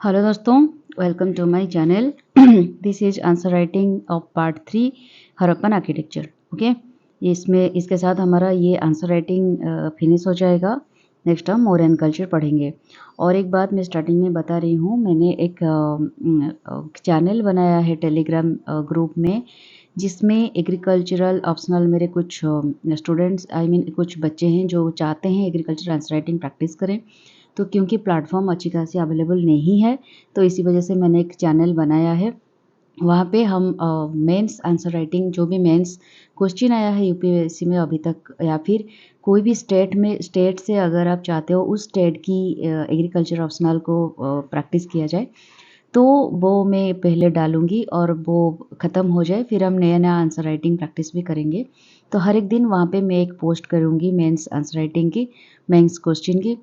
Hello दोस्तों, welcome to my channel. This is answer writing of part 3 Harappan architecture. Okay, इसमें इसके साथ हमारा ये आंसर राइटिंग फिनिश हो जाएगा। नेक्स्ट हम मौर्यन कल्चर पढ़ेंगे। और एक बात मैं स्टार्टिंग में बता रही हूँ, मैंने एक चैनल बनाया है टेलीग्राम ग्रुप में, जिसमें एग्रीकल्चरल ऑप्शनल मेरे कुछ स्टूडेंट्स कुछ बच्चे हैं जो चाहते हैं एग्रीकल्चर आंसर राइटिंग प्रैक्टिस करें। तो क्योंकि प्लेटफॉर्म अच्छी खासी अवेलेबल नहीं है, तो इसी वजह से मैंने एक चैनल बनाया है। वहाँ पे हम मेंस आंसर राइटिंग, जो भी मेंस क्वेश्चन आया है यूपीएससी में अभी तक, या फिर कोई भी स्टेट से अगर आप चाहते हो उस स्टेट की एग्रीकल्चर ऑप्शनल को प्रैक्टिस किया जाए, तो वो मैं पहले डालूंगी और वो ख़त्म हो जाए फिर हम नया नया आंसर राइटिंग प्रैक्टिस भी करेंगे। तो हर एक दिन वहाँ पे मैं एक पोस्ट करूँगी मेंस आंसर राइटिंग की, मेंस क्वेश्चन की।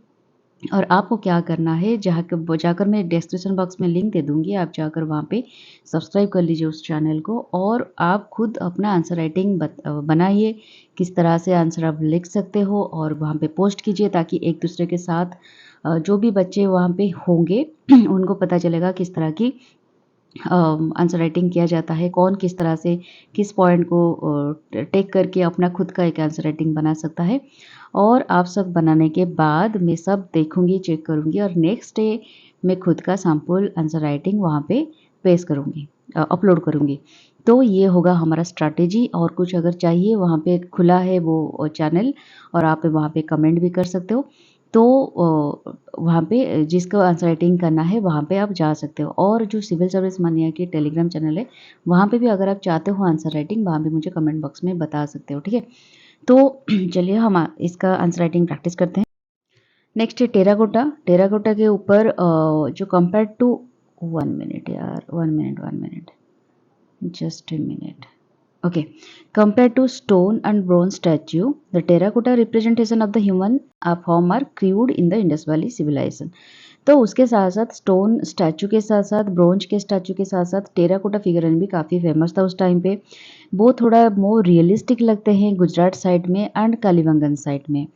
और आपको क्या करना है, जाकर मैं डिस्क्रिप्शन बॉक्स में लिंक दे दूँगी, आप जाकर वहाँ पे सब्सक्राइब कर लीजिए उस चैनल को, और आप खुद अपना आंसर राइटिंग बनाइए। किस तरह से आंसर आप लिख सकते हो और वहाँ पे पोस्ट कीजिए, ताकि एक दूसरे के साथ जो भी बच्चे वहाँ पे होंगे उनको पता चलेगा किस तरह की आंसर राइटिंग किया जाता है, कौन किस तरह से किस पॉइंट को टेक करके अपना खुद का एक आंसर राइटिंग बना सकता है। और आप सब बनाने के बाद मैं सब देखूंगी, चेक करूंगी, और नेक्स्ट डे मैं खुद का सैम्पल आंसर राइटिंग वहाँ पे पेस्ट करूंगी, अपलोड करूंगी। तो ये होगा हमारा स्ट्रैटेजी। और कुछ अगर चाहिए, वहाँ पे खुला है वो चैनल, और आप वहाँ पे कमेंट भी कर सकते हो। तो वहाँ पे जिसको आंसर राइटिंग करना है वहाँ पे आप जा सकते हो। और जो सिविल सर्विस मान्या की टेलीग्राम चैनल है, वहाँ पे भी अगर आप चाहते हो आंसर राइटिंग, वहाँ पे मुझे कमेंट बॉक्स में बता सकते हो, ठीक है। तो चलिए हम इसका आंसर राइटिंग प्रैक्टिस करते हैं। नेक्स्ट है टेराकोटा। टेराकोटा के ऊपर जो कंपेयर टू 1 मिनट यार, 1 minute just a minute. Okay, compared to stone and bronze statue, the terracotta representation of the human form are crude in the Indus Valley civilization. तो उसके साथ साथ stone statue के साथ साथ ब्रोंज के statue के साथ साथ टेराकोटा फिगरन भी काफ़ी फेमस था उस टाइम पे। वो थोड़ा मोर रियलिस्टिक लगते हैं गुजरात साइड में एंड कालीबंगन साइड में,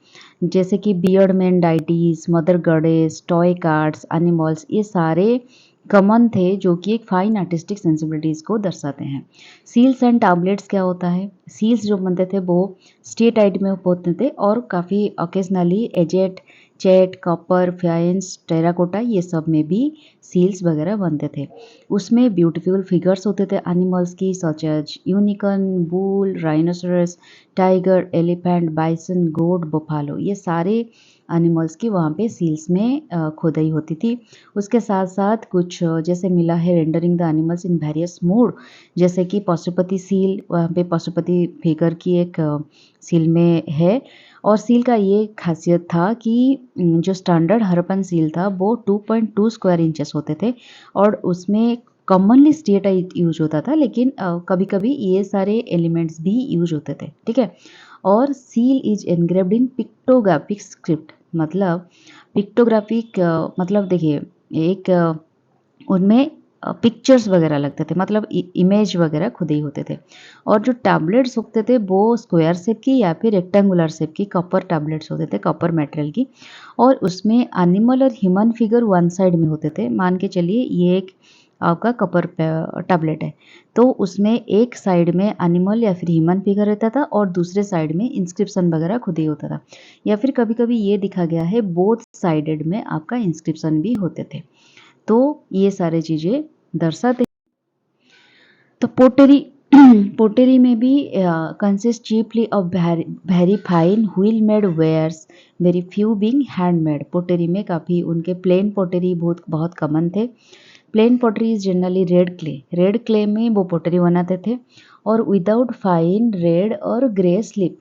जैसे कि beard man deities, mother goddess, toy cards, animals, ये सारे कमन थे जो कि एक फाइन आर्टिस्टिक सेंसिबिलिटीज़ को दर्शाते हैं। सील्स एंड टैबलेट्स क्या होता है? सील्स जो बनते थे वो स्टे टाइट में होते थे, और काफ़ी ओकेजनली एजेट, चेट, कॉपर, फाइंस, टेराकोटा, ये सब में भी सील्स वगैरह बनते थे। उसमें ब्यूटीफुल फिगर्स होते थे एनिमल्स की, such as unicorn, bull, rhinoceros, tiger, elephant, bison, goat, buffalo, ये सारे एनिमल्स की वहाँ पे सील्स में खोदाई होती थी। उसके साथ साथ कुछ जैसे मिला है rendering the animals in various mode, जैसे कि पशुपति सील, वहाँ पे पशुपति फिगर की एक सील में है। और सील का ये खासियत था कि जो स्टैंडर्ड हड़प्पन सील था वो 2.2 स्क्वायर इंचेस होते थे, और उसमें कॉमनली स्टेट यूज होता था, लेकिन कभी कभी ये सारे एलिमेंट्स भी यूज होते थे, ठीक है। और seal is engraved in pictographic script, मतलब पिक्टोग्राफिक मतलब देखिए, एक उनमें पिक्चर्स वगैरह लगते थे, मतलब इमेज वगैरह खुद ही होते थे। और जो टैबलेट्स होते थे वो स्क्वायर शेप की या फिर रेक्टेंगुलर शेप की कॉपर टैबलेट्स होते थे, कॉपर मटेरियल की। और उसमें एनिमल और ह्यूमन फिगर वन साइड में होते थे। मान के चलिए ये एक आपका कॉपर टैबलेट है, तो उसमें एक साइड में एनिमल या फिर ह्यूमन फिगर रहता था, और दूसरे साइड में इंस्क्रिप्शन वगैरह खुद ही होता था। या फिर कभी कभी ये दिखा गया है बोथ साइडेड में आपका इंस्क्रिप्शन भी होते थे। तो ये सारे चीज़ें दर्शाते। तो पोटरी पोटरी में भी consist chiefly of very fine wheel made wares, very few being handmade. Pottery में काफ़ी उनके प्लेन पोटरी बहुत बहुत कॉमन थे। Plain pottery is generally red clay में वो पोटरी बनाते थे, और विदाउट फाइन रेड और ग्रे स्लिप,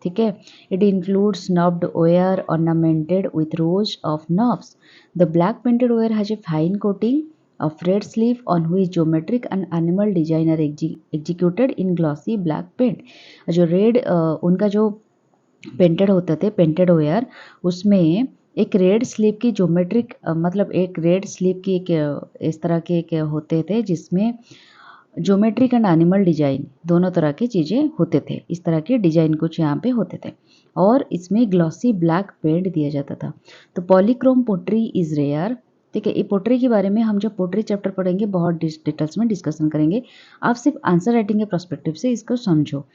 ठीक है। It includes knobbed ware ornamented with rows of knobs. The black painted ware has a fine coating of red sleeve on which geometric and animal design are executed in glossy black paint। जो red उनका जो painted होते थे, painted ware, उसमें एक red sleeve की geometric मतलब एक रेड स्लीव की एक इस तरह के एक होते थे, जिसमें ज्योमेट्रिक एंड एनिमल डिजाइन दोनों तरह की चीज़ें होते थे। इस तरह के डिजाइन कुछ यहाँ पे होते थे, और इसमें ग्लॉसी ब्लैक पेंट दिया जाता था। तो पॉलीक्रोम पोट्री इज रेयर, ठीक है, ये पोट्री के बारे में हम जब पोट्री चैप्टर पढ़ेंगे बहुत डिटेल्स में डिस्कशन करेंगे। आप सिर्फ आंसर राइटिंग के पर्सपेक्टिव से इसको समझो।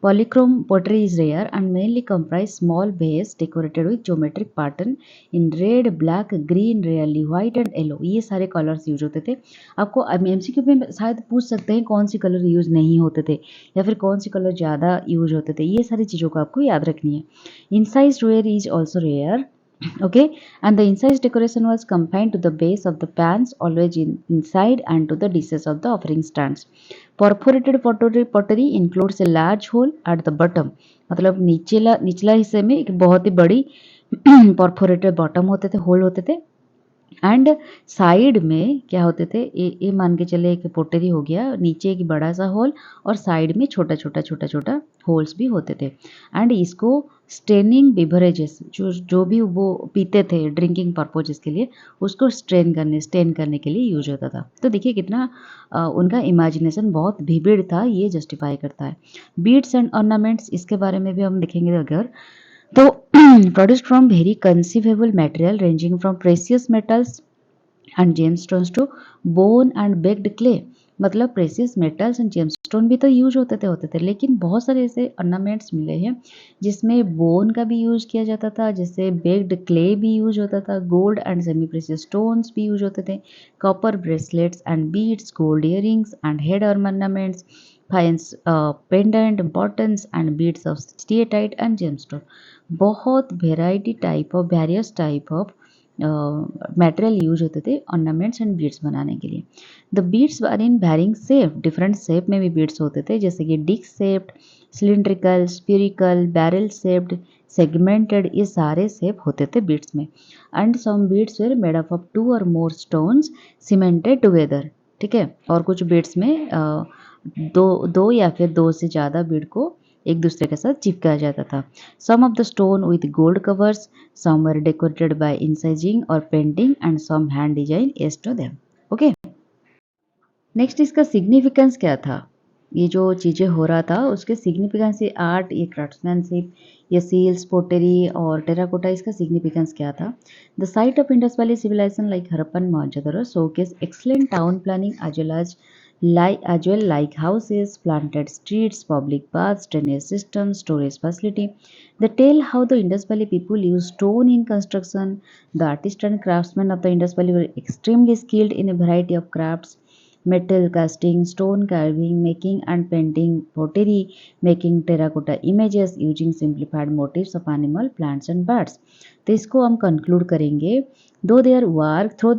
Polychrome pottery is rare and mainly comprise small vase decorated with geometric pattern in red, black, green, rarely white and yellow। ये सारे कलर्स यूज होते थे। आपको एमसीक्यू में शायद पूछ सकते हैं कौन सी कलर यूज नहीं होते थे या फिर कौन सी कलर ज़्यादा यूज होते थे। ये सारी चीज़ों को आपको याद रखनी है। Incised ware is also rare. Okay, and the incised decoration was confined to the base of the pans, always inside, and to the dishes of the offering stands। Perforated pottery includes a large hole at the bottom। मतलब निचला हिस्से में एक बहुत ही बड़ी perforated bottom होते थे, whole होते थे। एंड साइड में क्या होते थे, ये मान के चले एक पोटरी हो गया, नीचे एक बड़ा सा होल और साइड में छोटा छोटा होल्स भी होते थे। एंड इसको स्टेनिंग बिवरेजेस, जो भी वो पीते थे ड्रिंकिंग पर्पजेस के लिए, उसको स्टेन करने के लिए यूज होता था। तो देखिए कितना उनका इमेजिनेशन बहुत विविड था, ये जस्टिफाई करता है। बीड्स एंड ऑर्नामेंट्स, इसके बारे में भी हम देखेंगे अगर तो produced from very conceivable material ranging from precious metals and gemstones to bone and baked clay। मतलब प्रेसियस मेटल्स एंड जेमस्टोन भी तो यूज होते थे लेकिन बहुत सारे ऐसे ऑर्नामेंट्स मिले हैं जिसमें बोन का भी यूज किया जाता था, जैसे बेक्ड क्ले भी यूज होता था, gold and semi precious stones भी यूज होते थे, copper bracelets and beads, gold earrings and head ornaments, faience pendant, buttons and beads of steatite and gemstone. बहुत various type of material use होते थे ornaments and beads बनाने के लिए। The beads are in varying shape, different shape में भी beads होते थे, जैसे कि disc shaped, cylindrical, spherical, barrel shaped, segmented, ये सारे शेप होते थे बीड्स में। And some beads were made up of 2 और मोर स्टोन्स सीमेंटेड टुगेदर। ठीक है, और कुछ बीड्स में दो या फिर दो से ज़्यादा बीड को एक दूसरे के साथ चिपकाया जाता था। Some of the stone with gold covers, some were decorated by incising और painting and some hand design as to them. Okay, next इसका सिग्निफिकेंस क्या था, ये जो चीज़ें हो रहा था उसके सिग्निफिकेंस, ये आर्ट, ये क्राफ्ट्समैनशिप, ये सील्स, पोटरी और टेराकोटा, इसका सिग्निफिकेंस क्या था। The site of Indus Valley civilisation like Harappan Mohenjodaro showcase excellent town planning as well like houses, planted streets, public baths, drainage systems, storage facility. They tell how the Indus Valley people used stone in construction. The artists and craftsmen of the Indus Valley were extremely skilled in a variety of crafts: metal casting, stone carving, making and painting, pottery, making terracotta images using simplified motifs of animal, plants and birds। तो इसको हम conclude करेंगे, through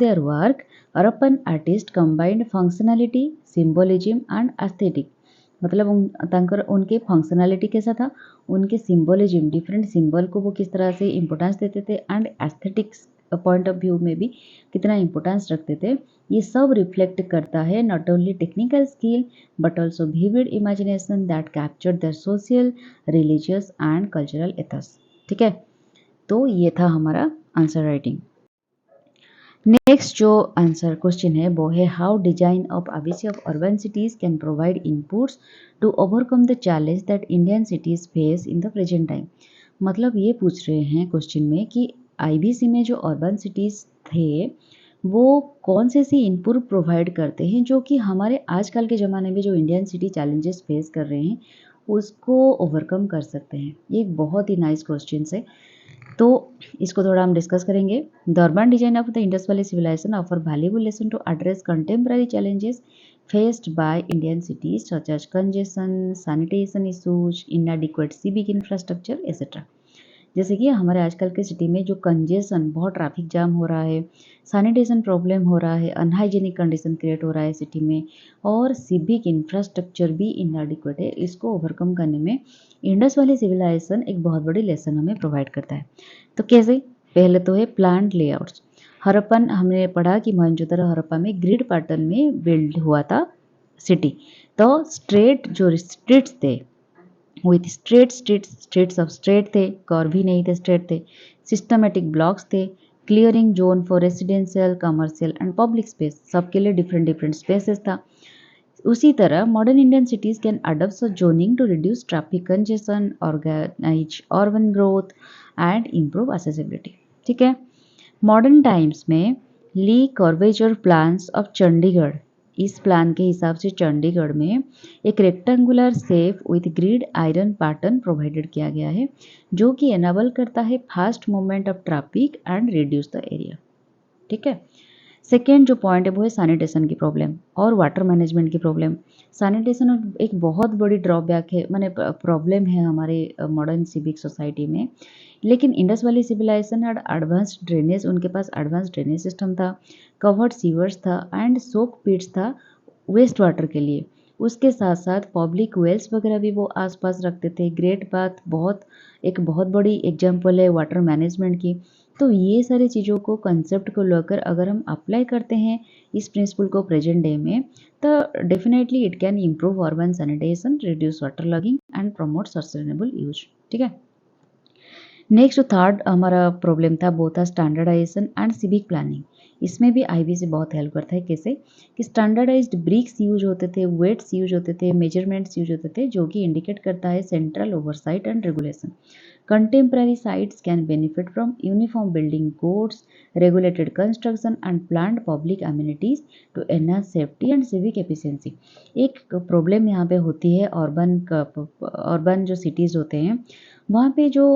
their work Harappan artist combined functionality, symbolism and aesthetic. मतलब उनके functionality कैसा था, उनके symbolism, different symbol को वो किस तरह से इंपॉर्टेंस देते थे and aesthetics point of view में भी कितना इंपॉर्टेंस रखते थे, ये सब रिफ्लेक्ट करता है not only technical skill but also vivid imagination that capture the social, religious and cultural ethos. ठीक है, तो ये था हमारा आंसर राइटिंग। नेक्स्ट जो आंसर क्वेश्चन है वो है how design of IVC of urban cities can provide inputs to overcome the challenge that Indian cities face in the present time. मतलब ये पूछ रहे हैं क्वेश्चन में कि आईबीसी में जो अर्बन सिटीज थे वो कौन से सी इनपुट प्रोवाइड करते हैं जो कि हमारे आजकल के ज़माने में जो इंडियन सिटी चैलेंजेस फेस कर रहे हैं उसको ओवरकम कर सकते हैं। ये एक बहुत ही नाइस क्वेश्चन है, तो इसको थोड़ा हम डिस्कस करेंगे। The urban design of the Indus Valley civilisation offer valuable lesson to address contemporary challenges faced by Indian cities such as congestion, sanitation issues, inadequate civic infrastructure etcetera. जैसे कि हमारे आजकल के सिटी में जो कंजेशन, बहुत traffic jam हो रहा है, सैनिटेशन प्रॉब्लम हो रहा है, अनहाइजीनिक कंडीशन क्रिएट हो रहा है सिटी में, और सिविक इंफ्रास्ट्रक्चर भी इनएडिक्वेट है। इसको ओवरकम करने में इंडस वैली सिविलाइजेशन एक बहुत बड़ी लेसन हमें प्रोवाइड करता है। तो कैसे, पहले तो है प्लान लेआउट्स। हरप्पन, हमने पढ़ा कि मोहनजोदड़ो हरप्पा में ग्रिड पैटर्न में बिल्ड हुआ था सिटी। तो स्ट्रेट जो स्ट्रीट्स थे विथ स्ट्रेट्स ऑफ स्ट्रेट थे, कर्व भी नहीं थे, स्ट्रेट थे। सिस्टमेटिक ब्लॉक्स थे, clearing zone for residential, commercial and public space, सबके लिए डिफरेंट स्पेसेस था। उसी तरह modern Indian cities can adopt zoning to reduce traffic congestion, organise urban growth and improve accessibility. ठीक है, मॉडर्न टाइम्स में Le Corbusier plans of Chandigarh, इस plan के हिसाब से चंडीगढ़ में एक rectangular shape with grid iron pattern provided किया गया है, जो कि एनेबल करता है fast movement of traffic and reduce the area. ठीक है। सेकेंड जो पॉइंट है वो है सैनिटेशन की प्रॉब्लम और वाटर मैनेजमेंट की प्रॉब्लम। सैनिटेशन एक बहुत बड़ी ड्रॉबैक है, माने प्रॉब्लम है हमारे मॉडर्न सिविक सोसाइटी में। लेकिन Indus Valley civilisation and advance drainage, उनके पास एडवांस ड्रेनेज सिस्टम था, कवर्ड सीवर्स था एंड सोक पिट्स था वेस्ट वाटर के लिए। उसके साथ साथ पब्लिक वेल्स वगैरह भी वो आसपास रखते थे। ग्रेट बाथ एक बहुत बड़ी एग्जाम्पल है वाटर मैनेजमेंट की। तो ये सारी चीज़ों को कंसेप्ट को लेकर अगर हम अप्लाई करते हैं इस प्रिंसिपल को प्रेजेंट डे में, तो definitely it can improve urban sanitation, reduce water logging and promote sustainable use. ठीक है। नेक्स्ट थर्ड हमारा प्रॉब्लम था वो था स्टैंडर्डाइजेशन एंड सिविक प्लानिंग। इसमें भी आईबीसी बहुत हेल्प करता है। कैसे कि स्टैंडर्डाइज्ड ब्रिक्स यूज होते थे, वेट्स यूज होते थे, मेजरमेंट्स यूज होते थे, जो कि इंडिकेट करता है central oversight and regulation. Contemporary sites can benefit from uniform building codes, regulated construction and planned public amenities to enhance safety and civic efficiency। एक प्रॉब्लम यहाँ पे होती है अर्बन जो सिटीज़ होते हैं वहाँ पे जो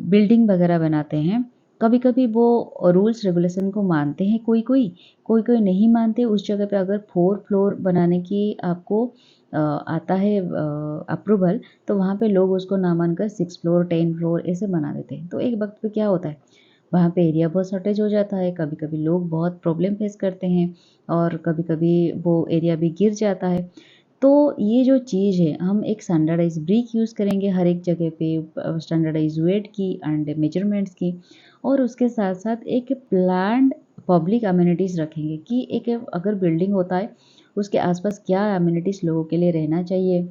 बिल्डिंग वगैरह बनाते हैं, कभी कभी वो रूल्स रेगुलेशन को मानते हैं, कोई नहीं मानते। उस जगह पे अगर 4 फ्लोर बनाने की आपको आता है अप्रूवल, तो वहाँ पे लोग उसको ना मानकर 6 फ्लोर 10 फ्लोर ऐसे बना देते हैं। तो एक वक्त पे क्या होता है, वहाँ पे एरिया बहुत शॉर्टेज हो जाता है, कभी कभी लोग बहुत प्रॉब्लम फेस करते हैं और कभी कभी वो एरिया भी गिर जाता है। तो ये जो चीज़ है, हम एक स्टैंडर्डाइज ब्रिक यूज़ करेंगे हर एक जगह पे, स्टैंडर्डाइज वेट की एंड मेजरमेंट्स की, और उसके साथ साथ एक प्लान्ड पब्लिक अम्यूनिटीज़ रखेंगे कि एक अगर बिल्डिंग होता है उसके आसपास क्या अम्यूनिटीज़ लोगों के लिए रहना चाहिए,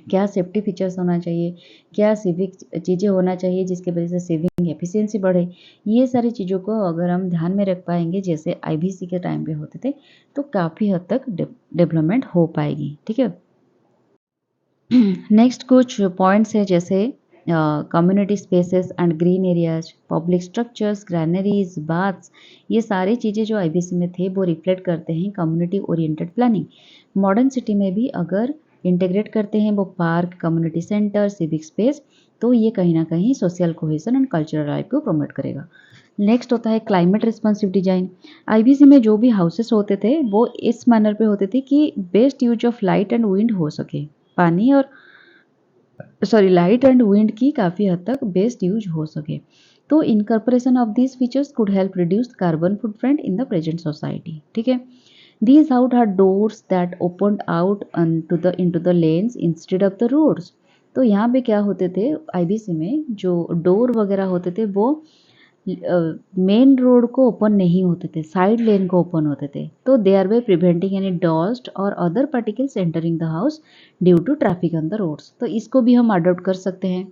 क्या सेफ्टी फीचर्स होना चाहिए, क्या सिविक चीज़ें होना चाहिए जिसकी वजह से सेविंग एफिशिएंसी बढ़े। ये सारी चीज़ों को अगर हम ध्यान में रख पाएंगे जैसे आईबीसी के टाइम पे होते थे, तो काफ़ी हद तक डेवलपमेंट हो पाएगी। ठीक है। नेक्स्ट कुछ पॉइंट्स है जैसे community spaces and green areas, public structures, granaries, baths, ये सारी चीज़ें जो आईबीसी में थे वो रिफ्लेक्ट करते हैं community oriented planning. Modern city में भी अगर इंटीग्रेट करते हैं वो park, community centre, civic space, तो ये कहीं ना कहीं social cohesion and cultural life को प्रमोट करेगा। नेक्स्ट होता है क्लाइमेट रिस्पॉन्सिव डिजाइन। आईबीसी में जो भी हाउसेस होते थे वो इस मैनर पे होते थे कि best use of light and wind हो सके, पानी और लाइट एंड विंड की काफ़ी हद तक बेस्ट यूज हो सके। तो incorporation of these features could help reduce carbon footprint in the present society. ठीक है। These out had doors that opened out into the lanes instead of the roads। तो यहाँ पे क्या होते थे आईबीसी में, जो डोर वगैरह होते थे वो मेन रोड को ओपन नहीं होते थे, साइड लेन को ओपन होते थे। तो they are way preventing any dust और other particles entering the house due to traffic on the roads. तो इसको भी हम अडॉप्ट कर सकते हैं।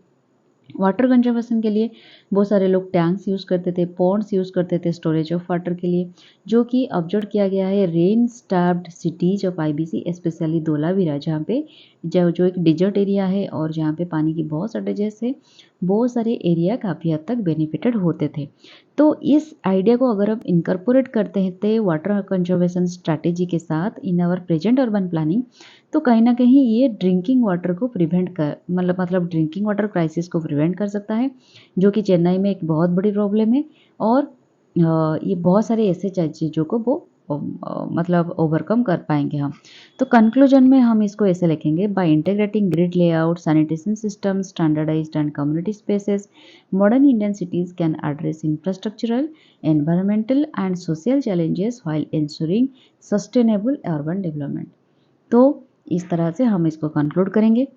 वाटर कंजर्वेशन के लिए बहुत सारे लोग टैंक्स यूज़ करते थे, पॉन्ड्स यूज़ करते थे स्टोरेज ऑफ वाटर के लिए, जो कि ऑब्जर्व किया गया है rain starved cities of IBC, specially Dholavira, जहाँ पे जो एक डिजर्ट एरिया है और जहाँ पे पानी की बहुत शॉर्टेजेस है, बहुत सारे एरिया काफ़ी हद तक बेनिफिटेड होते थे। तो इस आइडिया को अगर हम इनकॉर्पोरेट करते हैं तो वाटर कंजर्वेशन स्ट्रैटेजी के साथ in our present urban planning, तो कहीं ना कहीं ये ड्रिंकिंग वाटर को प्रिवेंट कर मतलब ड्रिंकिंग वाटर क्राइसिस को प्रिवेंट कर सकता है, जो कि चेन्नई में एक बहुत बड़ी प्रॉब्लम है। और ये बहुत सारे ऐसे चीज़ों को वो मतलब ओवरकम कर पाएंगे हम। तो कंक्लूजन में हम इसको ऐसे लिखेंगे, by integrating grid layout, sanitation system, standardised and community spaces, modern Indian cities can address infrastructural, environmental and social challenges while ensuring sustainable urban development. तो इस तरह से हम इसको कंक्लूड करेंगे।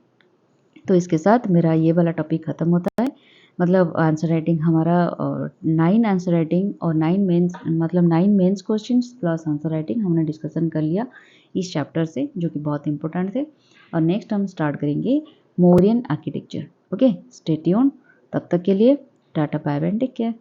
तो इसके साथ मेरा ये वाला टॉपिक ख़त्म होता है। मतलब आंसर राइटिंग हमारा 9 आंसर राइटिंग और 9 मेंस मतलब 9 mains questions plus answer writing हमने डिस्कशन कर लिया इस चैप्टर से, जो कि बहुत इंपॉर्टेंट थे। और नेक्स्ट हम स्टार्ट करेंगे Mauryan architecture. Okay, stay tuned. तब तक के लिए tata bye bye, take care.